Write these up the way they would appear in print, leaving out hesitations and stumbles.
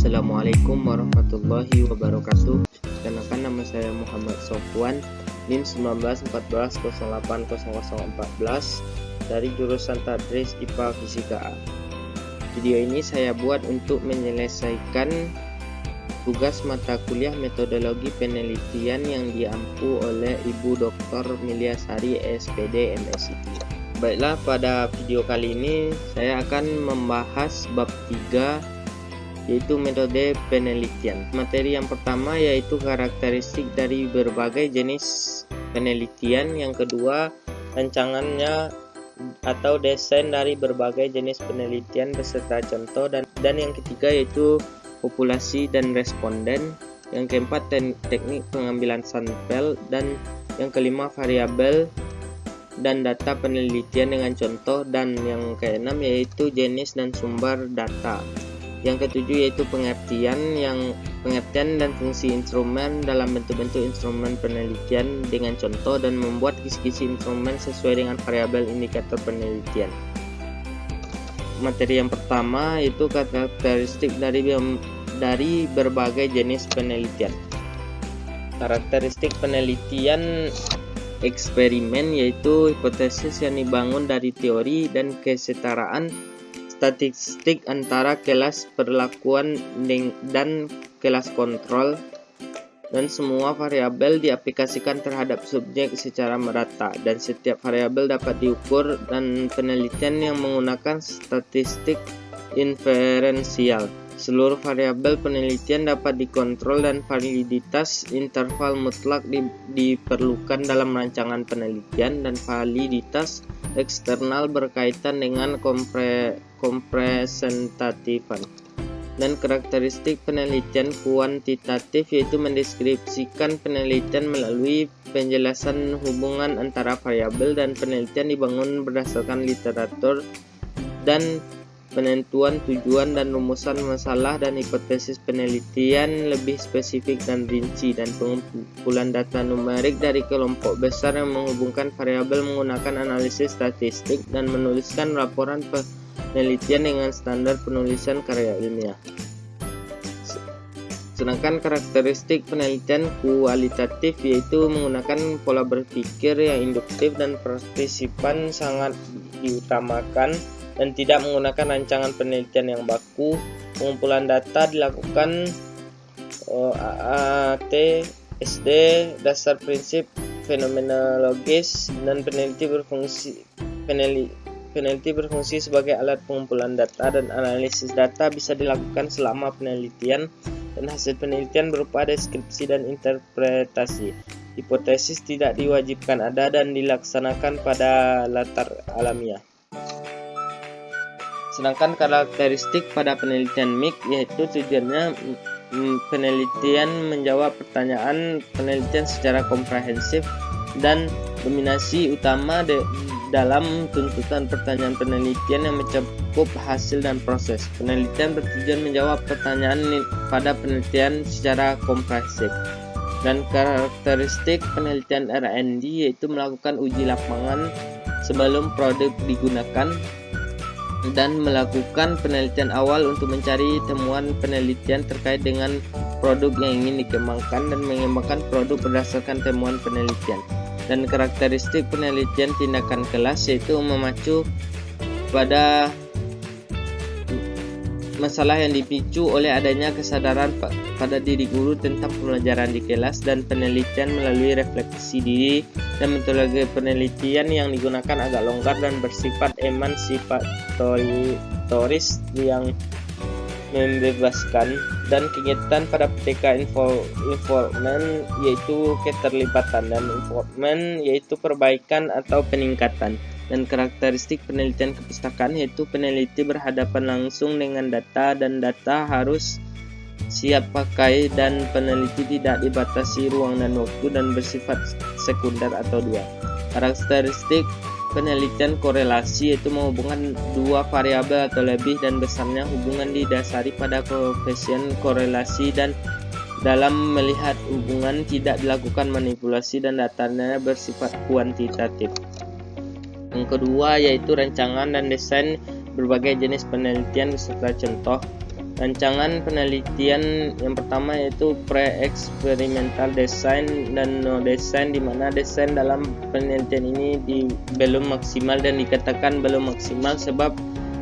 Assalamualaikum warahmatullahi wabarakatuh. Perkenalkan, nama saya Muhammad Sofwan, NIM 1914080014 dari jurusan Tadris IPA Fisika A. Video ini saya buat untuk menyelesaikan tugas mata kuliah metodologi penelitian yang diampu oleh Ibu Dr. Miliasari SPD MSc. Baiklah, pada video kali ini saya akan membahas bab 3, yaitu metode penelitian. Materi yang pertama yaitu karakteristik dari berbagai jenis penelitian, yang kedua rancangannya atau desain dari berbagai jenis penelitian beserta contoh, dan yang ketiga yaitu populasi dan responden, yang keempat teknik pengambilan sampel, dan yang kelima variabel dan data penelitian dengan contoh, dan yang keenam yaitu jenis dan sumber data. Yang ketujuh yaitu pengertian dan fungsi instrumen dalam bentuk-bentuk instrumen penelitian dengan contoh, dan membuat kisi-kisi instrumen sesuai dengan variabel indikator penelitian. Materi yang pertama yaitu karakteristik dari berbagai jenis penelitian. Karakteristik penelitian eksperimen yaitu hipotesis yang dibangun dari teori dan kesetaraan statistik antara kelas perlakuan dan kelas kontrol, dan semua variabel diaplikasikan terhadap subjek secara merata, dan setiap variabel dapat diukur, dan penelitian yang menggunakan statistik inferensial. Seluruh variabel penelitian dapat dikontrol, dan validitas interval mutlak diperlukan dalam rancangan penelitian, dan validitas eksternal berkaitan dengan kompresentatifan. Dan karakteristik penelitian kuantitatif yaitu mendeskripsikan penelitian melalui penjelasan hubungan antara variabel, dan penelitian dibangun berdasarkan literatur dan penentuan tujuan dan rumusan masalah, dan hipotesis penelitian lebih spesifik dan rinci, dan pengumpulan data numerik dari kelompok besar yang menghubungkan variabel menggunakan analisis statistik, dan menuliskan laporan penelitian dengan standar penulisan karya ilmiah. Sedangkan karakteristik penelitian kualitatif yaitu menggunakan pola berpikir yang induktif, dan partisipan sangat diutamakan, dan tidak menggunakan rancangan penelitian yang baku. Pengumpulan data dilakukan AAT, SD, dasar prinsip fenomenologis, dan peneliti berfungsi sebagai alat pengumpulan data, dan analisis data bisa dilakukan selama penelitian, dan hasil penelitian berupa deskripsi dan interpretasi. Hipotesis tidak diwajibkan ada dan dilaksanakan pada latar alamiah. Sedangkan karakteristik pada penelitian MIK yaitu tujuannya penelitian menjawab pertanyaan penelitian secara komprehensif, dan dominasi utama dalam tuntutan pertanyaan penelitian yang mencakup hasil dan proses. Penelitian bertujuan menjawab pertanyaan pada penelitian secara komprehensif. Dan karakteristik penelitian R&D yaitu melakukan uji lapangan sebelum produk digunakan, dan melakukan penelitian awal untuk mencari temuan penelitian terkait dengan produk yang ingin dikembangkan, dan mengembangkan produk berdasarkan temuan penelitian. Dan karakteristik penelitian tindakan kelas yaitu memacu pada masalah yang dipicu oleh adanya kesadaran pada diri guru tentang pembelajaran di kelas, dan penelitian melalui refleksi diri, dan metodologi penelitian yang digunakan agak longgar dan bersifat emansipatoris yang membebaskan. Dan kegiatan pada PTK involvement yaitu keterlibatan, dan involvement yaitu perbaikan atau peningkatan. Dan karakteristik penelitian kepustakaan yaitu peneliti berhadapan langsung dengan data, dan data harus siap pakai, dan peneliti tidak dibatasi ruang dan waktu, dan bersifat sekunder atau dua. Karakteristik penelitian korelasi yaitu menghubungkan dua variabel atau lebih, dan besarnya hubungan didasari pada koefisien korelasi, dan dalam melihat hubungan tidak dilakukan manipulasi, dan datanya bersifat kuantitatif. Yang kedua yaitu rancangan dan desain berbagai jenis penelitian beserta contoh. Rancangan penelitian yang pertama yaitu pre-experimental design dan no design, di mana desain dalam penelitian ini belum maksimal, dan dikatakan belum maksimal sebab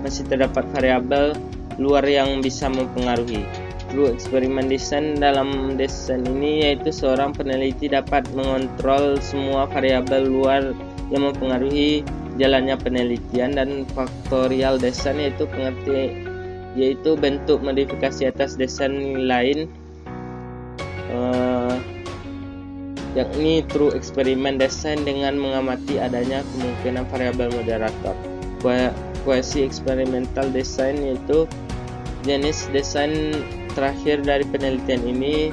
masih terdapat variabel luar yang bisa mempengaruhi. True experiment design, dalam desain ini yaitu seorang peneliti dapat mengontrol semua variabel luar yang mempengaruhi jalannya penelitian. Dan faktorial design yaitu bentuk modifikasi atas desain lain, yakni true experiment design dengan mengamati adanya kemungkinan variabel moderator. Quasi experimental design yaitu jenis desain terakhir dari penelitian ini,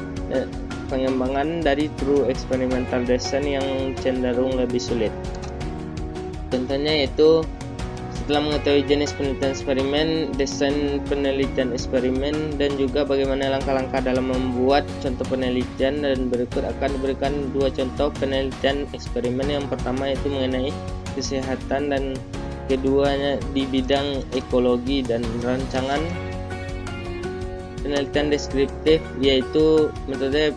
pengembangan dari true experimental design yang cenderung lebih sulit. Contohnya yaitu setelah mengetahui jenis penelitian eksperimen, desain penelitian eksperimen, dan juga bagaimana langkah-langkah dalam membuat contoh penelitian, dan berikut akan diberikan dua contoh penelitian eksperimen. Yang pertama yaitu mengenai kesehatan dan keduanya di bidang ekologi. Dan rancangan penelitian deskriptif yaitu metode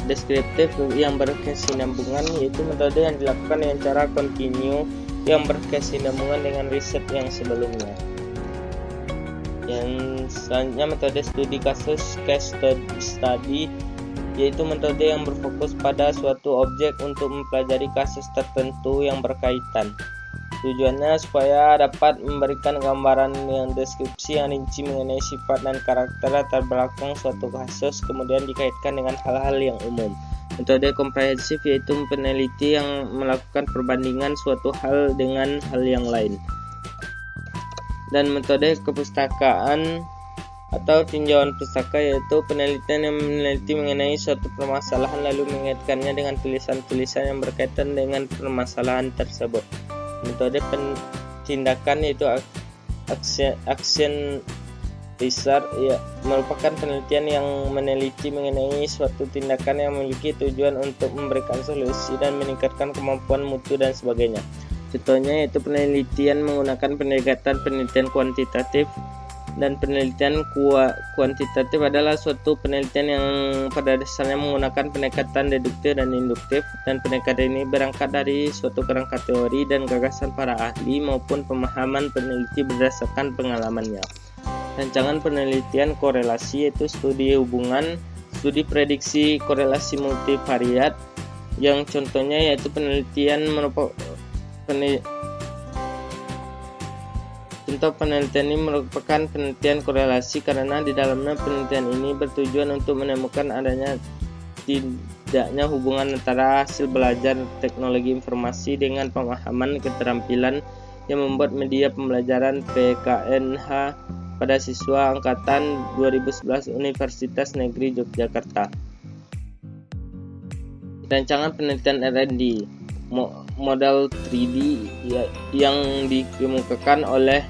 deskriptif yang berkesinambungan, yaitu metode yang dilakukan dengan cara kontinu yang berkesinambungan dengan riset yang sebelumnya. Yang selanjutnya metode studi kasus case study, yaitu metode yang berfokus pada suatu objek untuk mempelajari kasus tertentu yang berkaitan. Tujuannya supaya dapat memberikan gambaran yang deskripsi yang rinci mengenai sifat dan karakter latar belakang suatu kasus, kemudian dikaitkan dengan hal-hal yang umum. Metode komprehensif yaitu peneliti yang melakukan perbandingan suatu hal dengan hal yang lain. Dan metode kepustakaan atau tinjauan pustaka yaitu penelitian yang meneliti mengenai suatu permasalahan lalu mengaitkannya dengan tulisan-tulisan yang berkaitan dengan permasalahan tersebut. Metode tindakan yaitu action research merupakan penelitian yang meneliti mengenai suatu tindakan yang memiliki tujuan untuk memberikan solusi dan meningkatkan kemampuan mutu dan sebagainya. Contohnya yaitu penelitian menggunakan pendekatan penelitian kuantitatif. Dan penelitian kuantitatif adalah suatu penelitian yang pada dasarnya menggunakan pendekatan deduktif dan induktif, dan pendekatan ini berangkat dari suatu kerangka teori dan gagasan para ahli maupun pemahaman peneliti berdasarkan pengalamannya. Rancangan penelitian korelasi yaitu studi hubungan, studi prediksi korelasi multivariat, yang contohnya yaitu penelitian Contoh penelitian ini merupakan penelitian korelasi karena di dalamnya penelitian ini bertujuan untuk menemukan adanya tidaknya hubungan antara hasil belajar teknologi informasi dengan pemahaman keterampilan yang membuat media pembelajaran PKNH pada siswa angkatan 2011 Universitas Negeri Yogyakarta. Rancangan penelitian R&D model 3D yang dikemukakan oleh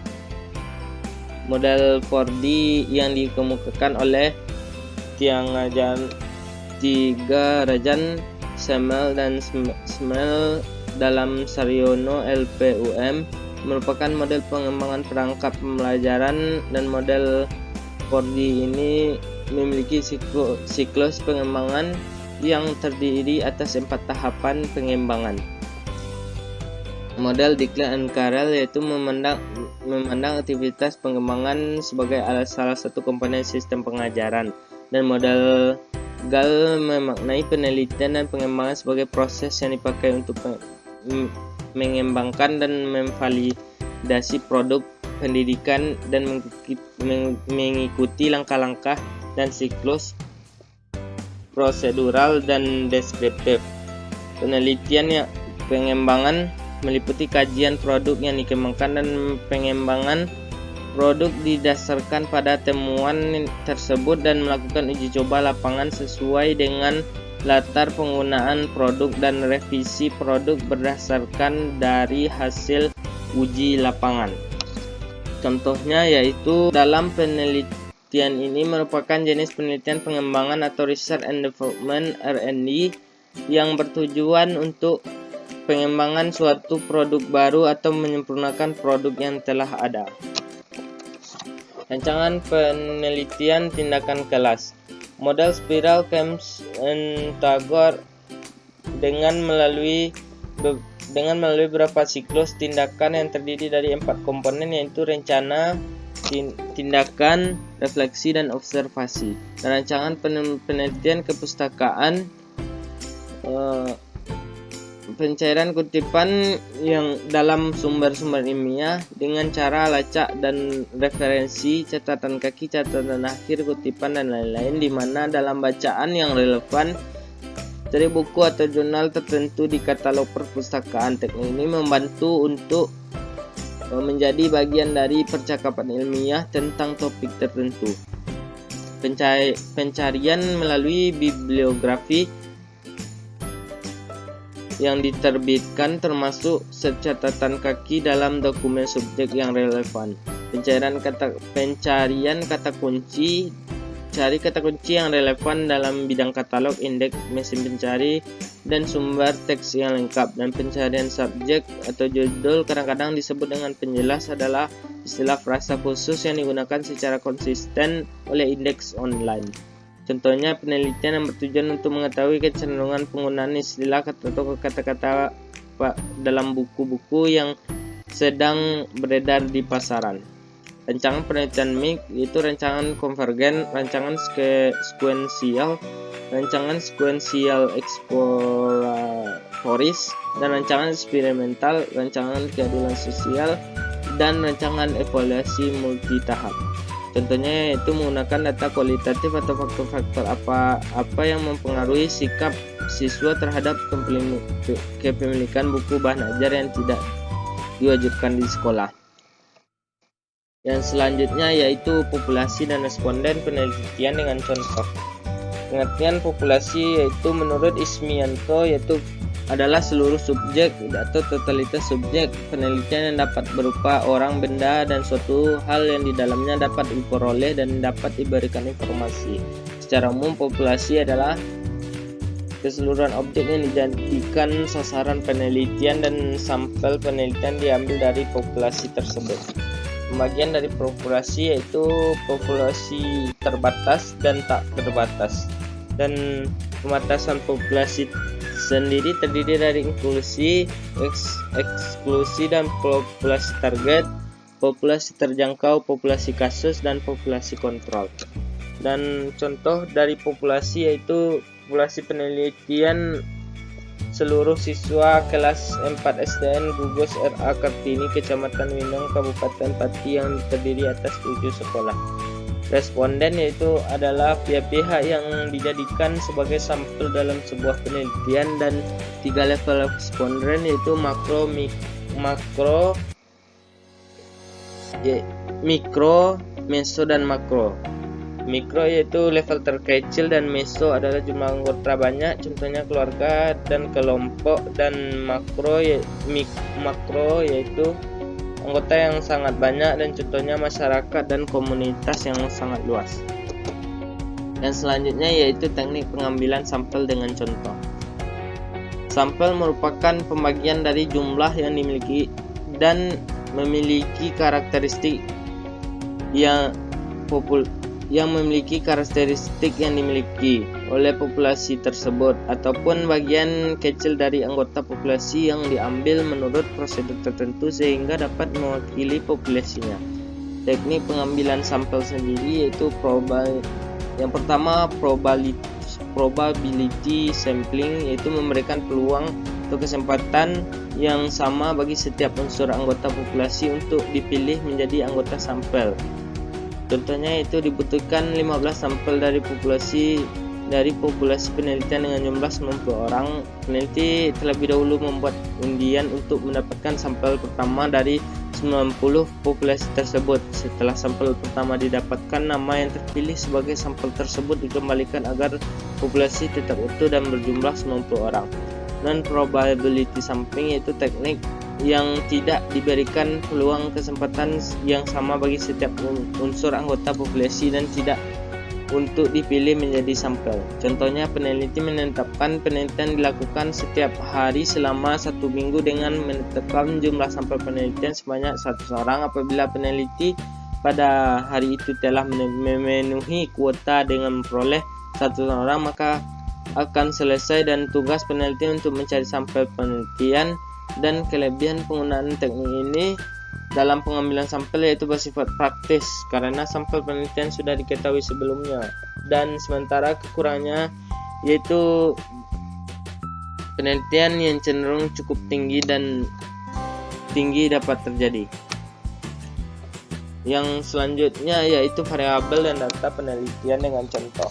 model 4D yang dikemukakan oleh Thiagarajan, Semel dan Smell dalam Saryono LPUM merupakan model pengembangan perangkat pembelajaran, dan model 4D ini memiliki siklus pengembangan yang terdiri atas 4 tahapan pengembangan. Model Dickley and Carrel yaitu memandang aktivitas pengembangan sebagai salah satu komponen sistem pengajaran, dan model Gall memaknai penelitian dan pengembangan sebagai proses yang dipakai untuk mengembangkan dan memvalidasi produk pendidikan dan mengikuti langkah-langkah dan siklus prosedural dan deskriptif. Penelitian pengembangan meliputi kajian produk yang dikembangkan dan pengembangan produk didasarkan pada temuan tersebut, dan melakukan uji coba lapangan sesuai dengan latar penggunaan produk dan revisi produk berdasarkan dari hasil uji lapangan. Contohnya yaitu dalam penelitian ini merupakan jenis penelitian pengembangan atau Research and Development R&D yang bertujuan untuk pengembangan suatu produk baru atau menyempurnakan produk yang telah ada. Rancangan penelitian tindakan kelas. Model spiral Kempf-Tagore dengan melalui beberapa siklus tindakan yang terdiri dari 4 komponen, yaitu rencana, tindakan, refleksi, dan observasi. Rancangan penelitian kepustakaan, pencairan kutipan yang dalam sumber-sumber ilmiah dengan cara lacak dan referensi, catatan kaki, catatan akhir, kutipan, dan lain-lain, di mana dalam bacaan yang relevan dari buku atau jurnal tertentu di katalog perpustakaan. Teknik ini membantu untuk menjadi bagian dari percakapan ilmiah tentang topik tertentu. Pencarian melalui bibliografi yang diterbitkan termasuk catatan kaki dalam dokumen subjek yang relevan. Pencarian kata kunci, cari kata kunci yang relevan dalam bidang katalog, indeks, mesin pencari, dan sumber teks yang lengkap. Dan pencarian subjek atau judul kadang-kadang disebut dengan penjelas adalah istilah frasa khusus yang digunakan secara konsisten oleh indeks online. Contohnya, penelitian yang bertujuan untuk mengetahui kecenderungan penggunaan istilah atau kata-kata dalam buku-buku yang sedang beredar di pasaran. Rancangan penelitian MIG yaitu rancangan konvergen, rancangan sekuensial, rancangan sekuensial eksploratoris, dan rancangan eksperimental, rancangan keadilan sosial, dan rancangan evaluasi multitahap. Contohnya yaitu menggunakan data kualitatif atau faktor-faktor apa yang mempengaruhi sikap siswa terhadap kepemilikan buku bahan ajar yang tidak diwajibkan di sekolah. Yang selanjutnya yaitu populasi dan responden penelitian dengan contoh. Pengertian populasi yaitu menurut Ismianto yaitu adalah seluruh subjek atau totalitas subjek penelitian yang dapat berupa orang, benda, dan suatu hal yang di dalamnya dapat diperoleh dan dapat diberikan informasi. Secara umum, populasi adalah keseluruhan objek yang dijadikan sasaran penelitian dan sampel penelitian diambil dari populasi tersebut. Pembagian dari populasi yaitu populasi terbatas dan tak terbatas. Dan pembatasan populasi sendiri terdiri dari inklusi, eksklusi, dan populasi target, populasi terjangkau, populasi kasus, dan populasi kontrol. Dan contoh dari populasi yaitu populasi penelitian seluruh siswa kelas 4 SDN Gugus RA Kartini, Kecamatan Winong, Kabupaten Pati yang terdiri atas 7 sekolah. Responden yaitu adalah pihak-pihak yang dijadikan sebagai sampel dalam sebuah penelitian, dan 3 level responden yaitu mikro, meso, dan makro. Mikro yaitu level terkecil dan meso adalah jumlah anggota banyak, contohnya keluarga dan kelompok, dan makro yaitu anggota yang sangat banyak dan contohnya masyarakat dan komunitas yang sangat luas. Dan selanjutnya yaitu teknik pengambilan sampel dengan contoh. Sampel merupakan pembagian dari jumlah yang dimiliki dan memiliki karakteristik yang dimiliki oleh populasi tersebut, ataupun bagian kecil dari anggota populasi yang diambil menurut prosedur tertentu sehingga dapat mewakili populasinya. Teknik pengambilan sampel sendiri yaitu yang pertama probability sampling, yaitu memberikan peluang atau kesempatan yang sama bagi setiap unsur anggota populasi untuk dipilih menjadi anggota sampel. Contohnya itu dibutuhkan 15 sampel dari populasi penelitian dengan jumlah 90 orang. Peneliti terlebih dahulu membuat undian untuk mendapatkan sampel pertama dari 90 populasi tersebut. Setelah sampel pertama didapatkan, nama yang terpilih sebagai sampel tersebut dikembalikan agar populasi tetap utuh dan berjumlah 90 orang. Non-probability sampling yaitu teknik yang tidak diberikan peluang kesempatan yang sama bagi setiap unsur anggota populasi dan tidak untuk dipilih menjadi sampel. Contohnya, peneliti menetapkan penelitian dilakukan setiap hari selama 1 minggu dengan menetapkan jumlah sampel penelitian sebanyak 100 orang. Apabila peneliti pada hari itu telah memenuhi kuota dengan memperoleh 1 orang, maka akan selesai dan tugas penelitian untuk mencari sampel penelitian. Dan kelebihan penggunaan teknik ini dalam pengambilan sampel yaitu bersifat praktis karena sampel penelitian sudah diketahui sebelumnya, dan sementara kekurangannya yaitu penelitian yang cenderung cukup tinggi dapat terjadi. Yang selanjutnya yaitu variabel dan data penelitian dengan contoh.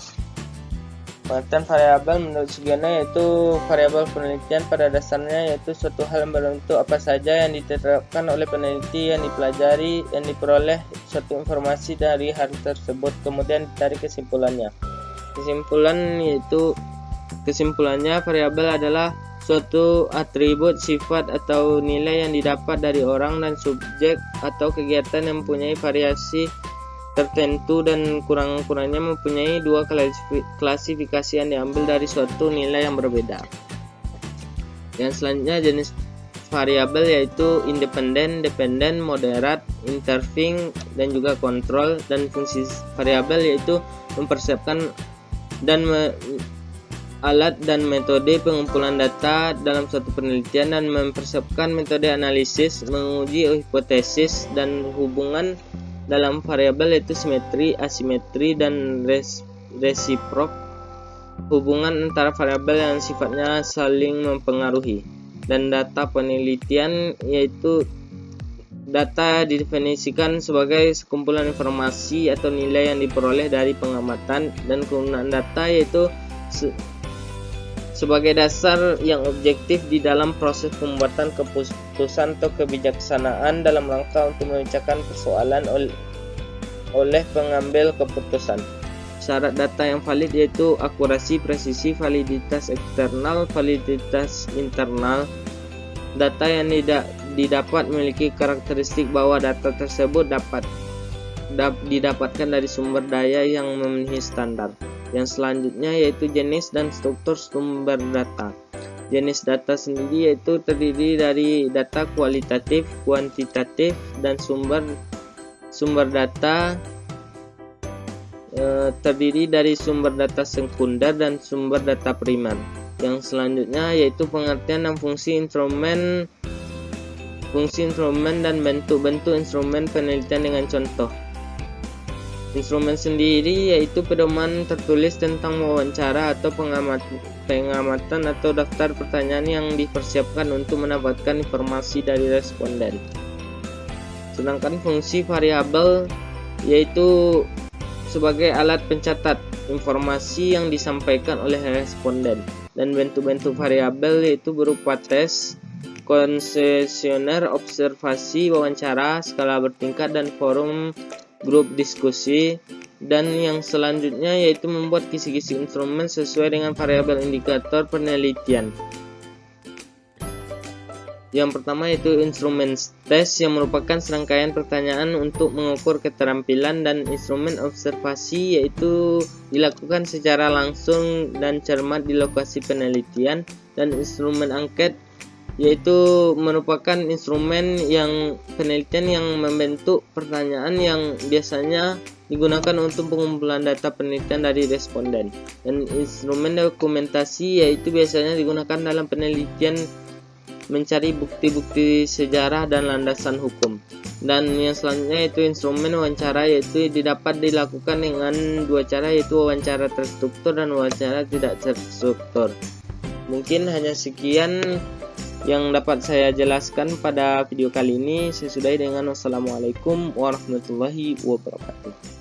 Pengertian variabel menurut Sugiono yaitu variabel penelitian pada dasarnya yaitu suatu hal yang berbentuk apa saja yang ditetapkan oleh peneliti, yang dipelajari, yang diperoleh suatu informasi dari hal tersebut, kemudian ditarik kesimpulannya. Kesimpulannya variabel adalah suatu atribut, sifat, atau nilai yang didapat dari orang dan subjek atau kegiatan yang mempunyai variasi tertentu dan kurang-kurangnya mempunyai 2 klasifikasi yang diambil dari suatu nilai yang berbeda. Yang selanjutnya jenis variabel yaitu independen, dependen, moderat, intervening, dan juga kontrol. Dan fungsi variabel yaitu mempersiapkan dan alat dan metode pengumpulan data dalam suatu penelitian dan mempersiapkan metode analisis, menguji hipotesis dan hubungan dalam variabel yaitu simetri, asimetri, dan resiprok, hubungan antara variabel yang sifatnya saling mempengaruhi. Dan data penelitian yaitu data didefinisikan sebagai sekumpulan informasi atau nilai yang diperoleh dari pengamatan, dan kegunaan data yaitu sebagai dasar yang objektif di dalam proses pembuatan keputusan atau kebijaksanaan dalam rangka untuk memecahkan persoalan oleh pengambil keputusan. Syarat data yang valid yaitu akurasi, presisi, validitas eksternal, validitas internal. Data yang didapat memiliki karakteristik bahwa data tersebut dapat didapatkan dari sumber daya yang memenuhi standar. Yang selanjutnya yaitu jenis dan struktur sumber data. Jenis data sendiri yaitu terdiri dari data kualitatif, kuantitatif, dan sumber data terdiri dari sumber data sekunder dan sumber data primer. Yang selanjutnya yaitu pengertian dan fungsi instrumen dan bentuk-bentuk instrumen penelitian dengan contoh. Instrumen sendiri yaitu pedoman tertulis tentang wawancara atau pengamatan atau daftar pertanyaan yang dipersiapkan untuk mendapatkan informasi dari responden. Sedangkan fungsi variabel yaitu sebagai alat pencatat informasi yang disampaikan oleh responden, dan bentuk-bentuk variabel yaitu berupa tes, konsesioner, observasi, wawancara, skala bertingkat, dan forum grup diskusi. Dan yang selanjutnya yaitu membuat kisi-kisi instrumen sesuai dengan variabel indikator penelitian. Yang pertama yaitu instrumen tes yang merupakan serangkaian pertanyaan untuk mengukur keterampilan, dan instrumen observasi yaitu dilakukan secara langsung dan cermat di lokasi penelitian, dan instrumen angket yaitu merupakan instrumen penelitian yang membentuk pertanyaan yang biasanya digunakan untuk pengumpulan data penelitian dari responden. Dan instrumen dokumentasi yaitu biasanya digunakan dalam penelitian mencari bukti-bukti sejarah dan landasan hukum. Dan yang selanjutnya yaitu instrumen wawancara yaitu dapat dilakukan dengan 2 cara, yaitu wawancara terstruktur dan wawancara tidak terstruktur. Mungkin hanya sekian yang dapat saya jelaskan pada video kali ini. Saya sudahi dengan wassalamualaikum warahmatullahi wabarakatuh.